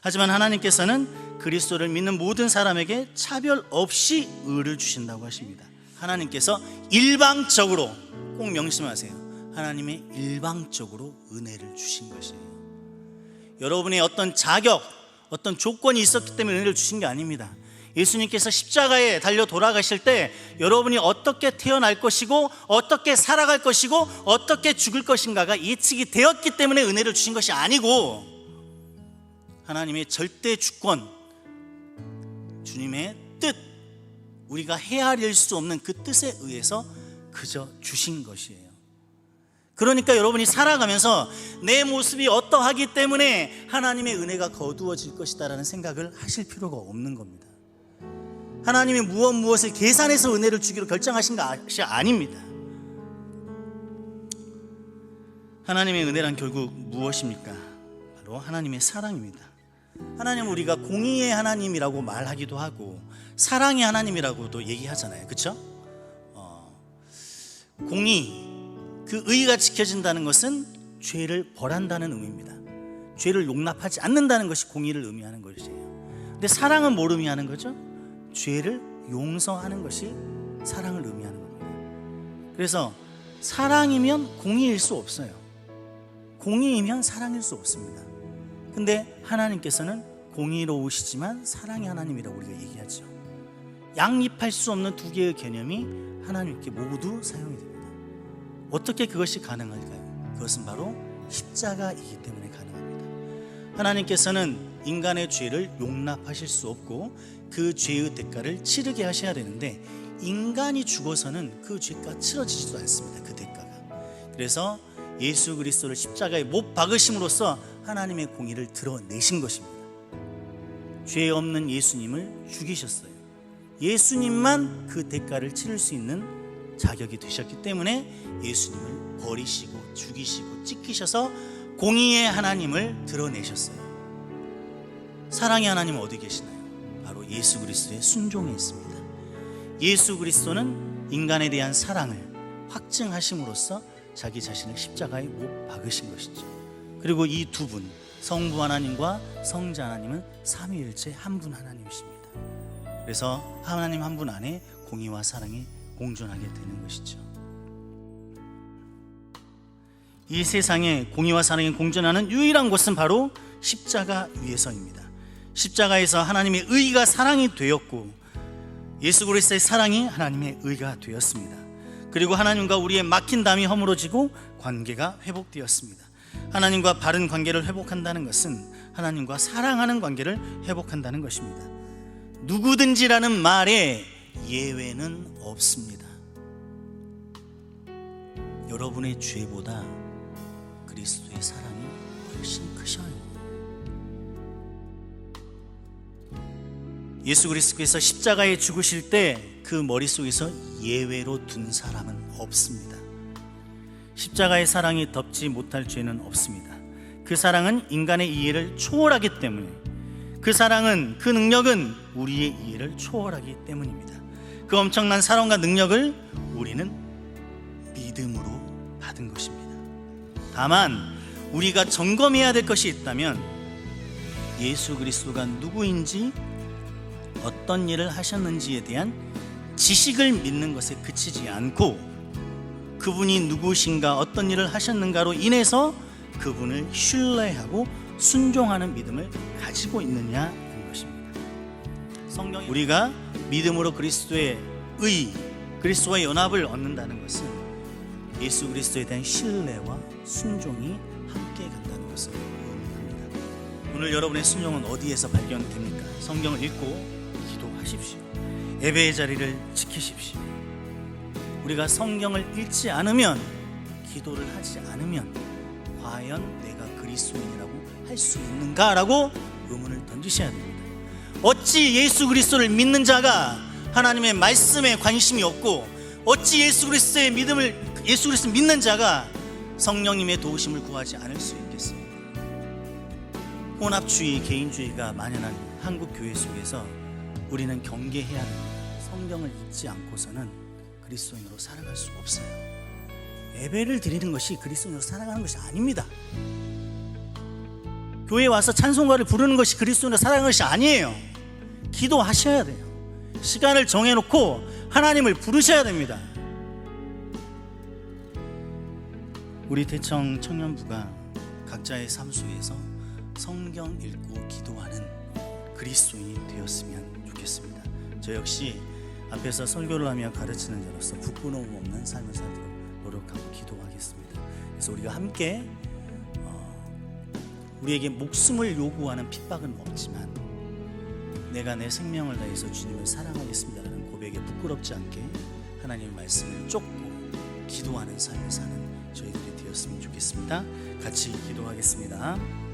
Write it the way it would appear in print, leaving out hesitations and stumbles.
하지만 하나님께서는 그리스도를 믿는 모든 사람에게 차별 없이 의를 주신다고 하십니다. 하나님께서 일방적으로, 꼭 명심하세요, 하나님의 일방적으로 은혜를 주신 것이에요. 여러분의 어떤 자격, 어떤 조건이 있었기 때문에 은혜를 주신 게 아닙니다. 예수님께서 십자가에 달려 돌아가실 때 여러분이 어떻게 태어날 것이고 어떻게 살아갈 것이고 어떻게 죽을 것인가가 예측이 되었기 때문에 은혜를 주신 것이 아니고, 하나님의 절대 주권, 주님의 뜻, 우리가 헤아릴 수 없는 그 뜻에 의해서 그저 주신 것이에요. 그러니까 여러분이 살아가면서 내 모습이 어떠하기 때문에 하나님의 은혜가 거두어질 것이다라는 생각을 하실 필요가 없는 겁니다. 하나님이 무엇을 계산해서 은혜를 주기로 결정하신 것이 아닙니다. 하나님의 은혜란 결국 무엇입니까? 바로 하나님의 사랑입니다. 하나님은 우리가 공의의 하나님이라고 말하기도 하고 사랑의 하나님이라고도 얘기하잖아요. 그렇죠? 공의, 그 의가 지켜진다는 것은 죄를 벌한다는 의미입니다. 죄를 용납하지 않는다는 것이 공의를 의미하는 것이에요. 근데 사랑은 뭘 의미하는 거죠? 죄를 용서하는 것이 사랑을 의미하는 겁니다. 그래서 사랑이면 공의일 수 없어요. 공의이면 사랑일 수 없습니다. 근데 하나님께서는 공의로우시지만 사랑의 하나님이라고 우리가 얘기하죠. 양립할 수 없는 두 개의 개념이 하나님께 모두 사용이 됩니다. 어떻게 그것이 가능할까요? 그것은 바로 십자가이기 때문에 가능합니다. 하나님께서는 인간의 죄를 용납하실 수 없고 그 죄의 대가를 치르게 하셔야 되는데, 인간이 죽어서는 그 죄가 치러지지도 않습니다. 그 대가가. 그래서 예수 그리스도를 십자가에 못 박으심으로써 하나님의 공의를 드러내신 것입니다. 죄 없는 예수님을 죽이셨어요. 예수님만 그 대가를 치를 수 있는 자격이 되셨기 때문에 예수님을 버리시고 죽이시고 찢기셔서 공의의 하나님을 드러내셨어요. 사랑의 하나님은 어디 계시나요? 바로 예수 그리스도의 순종에 있습니다. 예수 그리스도는 인간에 대한 사랑을 확증하심으로써 자기 자신을 십자가에 못 박으신 것이죠. 그리고 이 두 분, 성부 하나님과 성자 하나님은 삼위일체 한 분 하나님이십니다. 그래서 하나님 한 분 안에 공의와 사랑이 공존하게 되는 것이죠. 이 세상에 공의와 사랑이 공존하는 유일한 곳은 바로 십자가 위에서입니다. 십자가에서 하나님의 의가 사랑이 되었고 예수 그리스도의 사랑이 하나님의 의가 되었습니다. 그리고 하나님과 우리의 막힌 담이 허물어지고 관계가 회복되었습니다. 하나님과 바른 관계를 회복한다는 것은 하나님과 사랑하는 관계를 회복한다는 것입니다. 누구든지라는 말에 예외는 없습니다. 여러분의 죄보다 그리스도의 사랑이 훨씬 크셔요. 예수 그리스도께서 십자가에 죽으실 때 그 머릿속에서 예외로 둔 사람은 없습니다. 십자가의 사랑이 덮지 못할 죄는 없습니다. 그 사랑은 인간의 이해를 초월하기 때문에, 그 사랑은, 그 능력은 우리의 이해를 초월하기 때문입니다. 그 엄청난 사랑과 능력을 우리는 믿음으로 받은 것입니다. 다만 우리가 점검해야 될 것이 있다면 예수 그리스도가 누구인지, 어떤 일을 하셨는지에 대한 지식을 믿는 것에 그치지 않고 그분이 누구신가, 어떤 일을 하셨는가로 인해서 그분을 신뢰하고 순종하는 믿음을 가지고 있느냐는 것입니다. 성경에 우리가 믿음으로 그리스도의 의, 그리스도와 연합을 얻는다는 것은 예수 그리스도에 대한 신뢰와 순종이 함께 간다는 것을 의미합니다. 오늘 여러분의 순종은 어디에서 발견됩니까? 성경을 읽고 기도하십시오. 예배의 자리를 지키십시오. 우리가 성경을 읽지 않으면, 기도를 하지 않으면 과연 내가 그리스도인이라고 할 수 있는가라고 의문을 던지셔야 됩니다. 어찌 예수 그리스도를 믿는 자가 하나님의 말씀에 관심이 없고, 어찌 예수 그리스도를 믿는 자가 성령님의 도우심을 구하지 않을 수 있겠습니까? 혼합주의, 개인주의가 만연한 한국 교회 속에서 우리는 경계해야 합니다. 성경을 읽지 않고서는 그리스도인으로 살아갈 수 없어요. 예배를 드리는 것이 그리스도인으로 살아가는 것이 아닙니다. 교회에 와서 찬송가를 부르는 것이 그리스도인을 사랑하는 것이 아니에요. 기도하셔야 돼요. 시간을 정해놓고 하나님을 부르셔야 됩니다. 우리 대청 청년부가 각자의 삶 속에서 성경 읽고 기도하는 그리스도인이 되었으면 좋겠습니다. 저 역시 앞에서 설교를 하며 가르치는 자로서 부끄러움 없는 삶을 살도록 노력하고 기도하겠습니다. 그래서 우리가 함께 우리에게 목숨을 요구하는 핍박은 없지만 내가 내 생명을 다해서 주님을 사랑하겠습니다라는 고백에 부끄럽지 않게 하나님의 말씀을 쫓고 기도하는 삶을 사는 저희들이 되었으면 좋겠습니다. 같이 기도하겠습니다.